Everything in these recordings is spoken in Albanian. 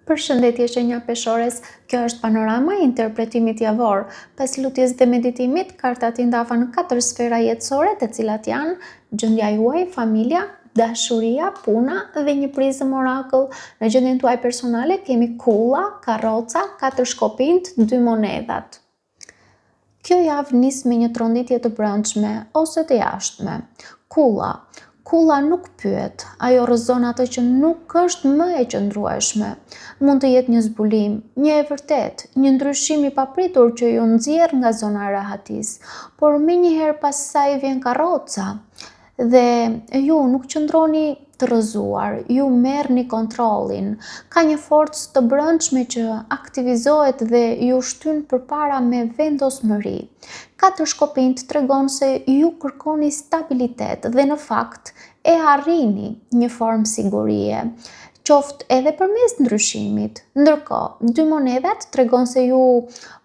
Përshëndetje shenja peshores, kjo është panorama e interpretimit javor. Pas lutjes dhe meditimit, kartat i ndafa në 4 sfera jetësore, të cilat janë gjendja juaj, familja, dashuria, puna dhe një prizëm orakull. Në gjendjen tuaj personale kemi kulla, karroca, 4 shkopinjt, 2 monedhat. Kjo javë nis me një tronditje të brendshme ose të jashtme. Kulla nuk pyet, ajo rrëzon atë që nuk është më e qëndrueshme. Mund të jetë një zbulim, një e vërtet, një ndryshim i papritur që ju nxjerr nga zona e rahatisë, por menjëherë pas saj vjen karroca dhe ju nuk qëndroni të rrëzuar, ju merrni kontrollin. Ka një forcë të brendshme që aktivizohet dhe ju shtyn përpara me vendosmëri. 4 shkopinjt tregon se ju kërkoni stabilitet dhe në fakt e arrini një formë sigurie, qoftë edhe përmes ndryshimit. Ndërkohë, 2 monedhat tregon se ju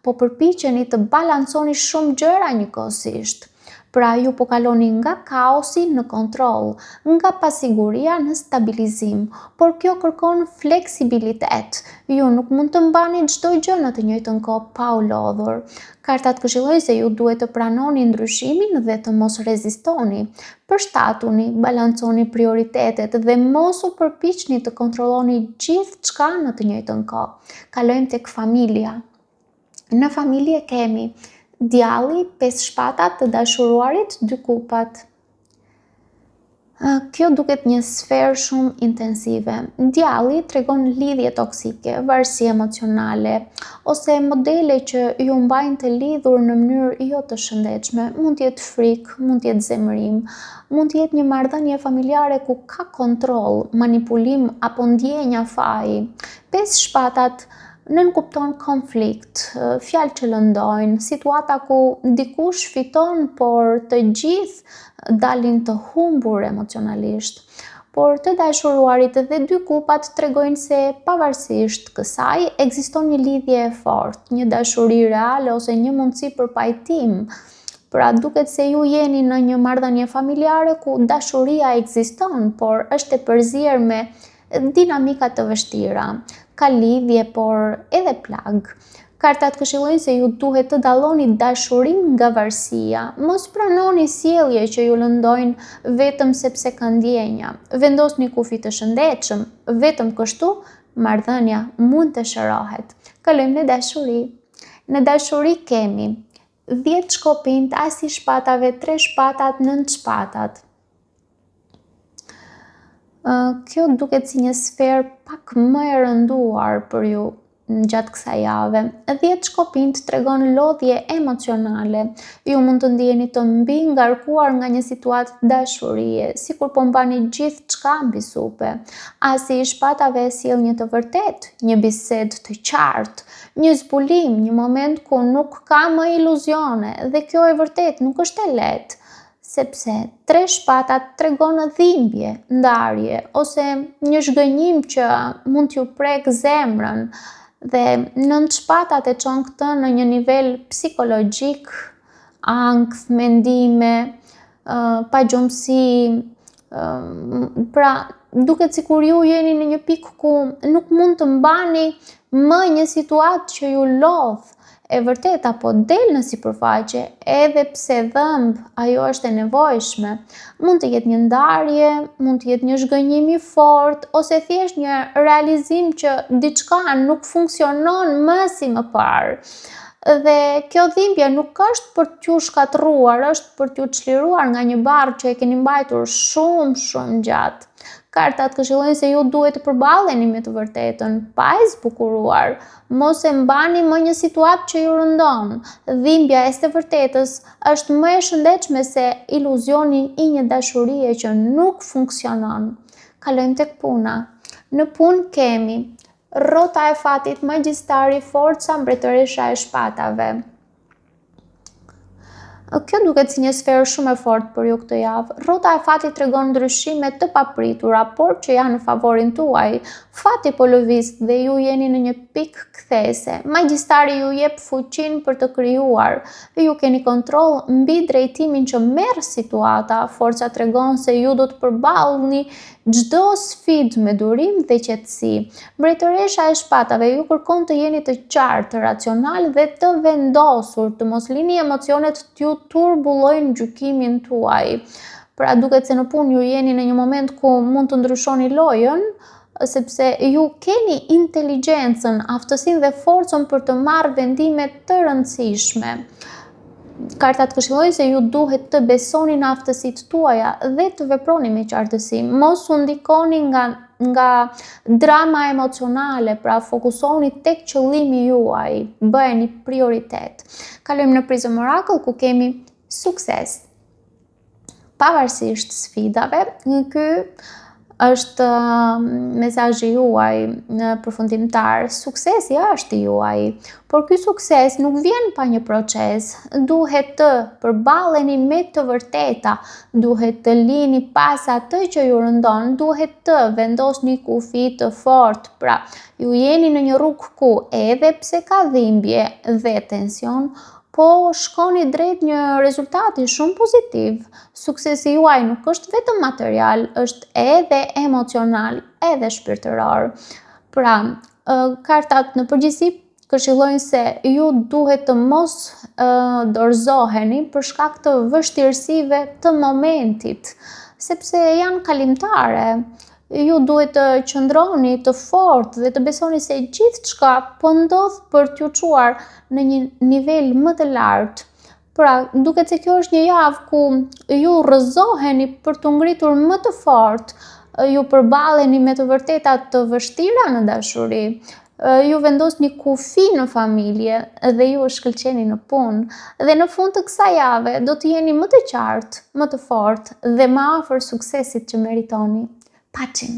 po përpiqeni të balanconi shumë gjëra njëkohësisht. Pra ju po kaloni nga kaosi në kontroll, nga pasiguria në stabilizim, por kjo kërkon fleksibilitet. Ju nuk mund të mbani çdo gjë në të njëjtën kohë pa u lodhur. Kartat këshillojnë se ju duhet të pranoni ndryshimin dhe të mos rezistoni. Përshtatuni, balanconi prioritetet dhe mos u përpiqni të kontrolloni gjithçka në të njëjtën kohë. Kalojmë tek familja. Në familje kemi djalli, 5 shpatat, të dashuruarit, 2 kupat. Kjo duket një sferë shumë intensive. Djalli tregon lidhje toksike, varësi emocionale, ose modele që ju mbajnë të lidhur në mënyrë jo të shëndetshme. Mund të jetë frikë, mund të jetë zemërim, mund të jetë një marrëdhënie familjare ku ka kontroll, manipulim apo ndjenja faji. 5 shpatat nënkupton konflikt, fjalë që lëndojnë, situata ku dikush fiton por të gjithë dalin të humbur emocionalisht. Por të dashuruarit dhe 2 kupat tregojnë se pavarësisht kësaj ekziston një lidhje e fortë, një dashuri reale ose një mundësi për pajtim. Pra duket se ju jeni në një marrëdhënie familjare ku dashuria ekziston, por është e përzier me dinamika të vështira. Ka lidhje, por edhe plag. Kartat këshillojnë se ju duhet të dalloni dashurinë nga varësia. Mos pranoni sjellje që ju lëndojnë vetëm sepse ka ndjenja. Vendosni kufi të shëndetshëm, vetëm kështu marrëdhënia mund të shërohet. Kalojmë në dashuri. Në dashuri kemi 10 shkopinjt, as i shpatave, 3 shpatat, 9 shpatat. Kjo duket si një sferë pak më e rënduar për ju gjatë kësaj jave. 10 shkopinjt tregon lodhje emocionale. Ju mund të ndjeni të mbi ngarkuar nga një situatë dashurie, sikur po mbani gjithçka mbi supe. Asi i shpatave sjell një të vërtetë, një bisedë të qartë, një zbulim, një moment ku nuk ka më iluzione dhe kjo e vërtet nuk është e lehtë. Sepse 3 shpatat tregon dhimbje, ndarje ose një zhgënjim që mund t'ju prek zemrën dhe 9 shpatat e çon këtë në një nivel psikologjik, ankth, mendime, pagjumësi, pra duket sikur ju jeni në një pikë ku nuk mund të mbani më një situatë që ju lodh. E vërtet apo del në sipërfaqe, edhe pse dhëmb ajo është e nevojshme. Mund të jetë një ndarje, mund të jetë një zhgënjim i fortë ose thjesht një realizim që diçka nuk funksionon më si më parë. Dhe kjo dhimbje nuk është për t'ju shkatërruar, është për t'ju çliruar nga një barrë që e keni mbajtur shumë gjatë. Kartat këshillojnë se ju duhet të përballeni me të vërtetën, pa e zbukuruar. Mos e mbani më një situatë që ju rëndon. Dhimbja e së vërtetës është më e shëndetshme se iluzioni i një dashurie që nuk funksionon. Kalojmë tek puna. Në punë kemi rrota e fatit, magjistari, forca, mbretëresha e shpatave. Kjo duket si një sferë shumë e fortë për ju këtë javë. Rrota e fatit tregon ndryshime të papritura, por që janë në favorin tuaj. Fati po lëviz dhe ju jeni në një pikë kthese. Magjistari ju jep fuqinë për të krijuar. Ju keni kontroll mbi drejtimin që merr situata. Forca tregon se ju do të përballni çdo sfidë me durim dhe qetësi. Mbretëresha e shpatave ju kërkon të jeni të qartë, racional dhe të vendosur, të mos lini emocionet t'ju turbullojnë gjykimin tuaj. Pra duket se në punë ju jeni në një moment ku mund të ndryshoni lojën, sepse ju keni inteligjencën, aftësinë dhe forcën për të marrë vendime të rëndësishme. Kartat këshillojnë se ju duhet të besoni në aftësitë tuaja dhe të veproni me qartësi. Mos u ndikoni nga drama emocionale, pra fokusoni tek qëllimi juaj, bëheni prioritet. Kalojmë në prizën Oracle ku kemi sukses. Pavarësisht sfidave, ky është mesazhi juaj përfundimtar. Suksesi është juaj, por ky sukses nuk vjen pa një proces. Duhet të përballeni me të vërteta, duhet të lini pas atë që ju rëndon, duhet të vendosni kufi të fortë. Pra, ju jeni në një rrugë ku edhe pse ka dhimbje dhe tension, po shkoni drejt një rezultati shumë pozitiv. Suksesi juaj nuk është vetëm material, është edhe emocional, edhe shpirtëror. Pra, kartat në përgjithësi këshillojnë se ju duhet të mos dorëzoheni për shkak të vështirësive të momentit, sepse janë kalimtare. Ju duhet të qëndroni të fortë dhe të besoni se gjithçka po ndodh për t'ju çuar në një nivel më të lartë. Pra, duket se kjo është një javë ku ju rrëzoheni për t'u ngritur më të fortë, ju përballeni me të vërtetat të vështira në dashuri, ju vendosni kufi në familje dhe ju shkëlqeni në punë. Dhe në fund të kësaj jave do të jeni më të qartë, më të fortë dhe më afër suksesit që meritoni. Paçim!